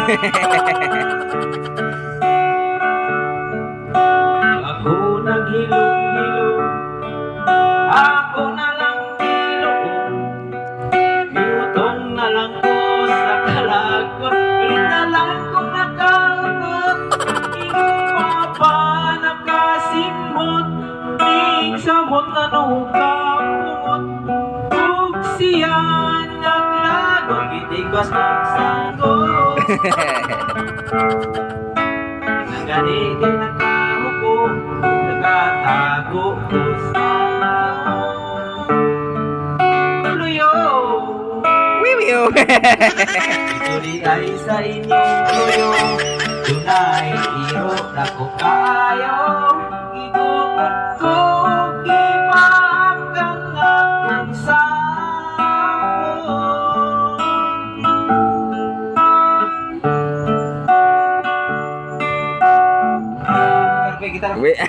Ako naghilom-hilom, ako na lang hilom. Minutong na lang ko sa kalagot, ulit na lang kong nakaabot. Hindi pa nakasimot, ning samot na nukapumot. Kung siya naglagot, itigwas kong sagot. Nagani kay nakahuko, nakatago ko sa luyo. Wiwiw! Ito di ay sa inyong luyo, dunay iro na ko kaayo. Igukot ko, gipakang akong sako. Wait,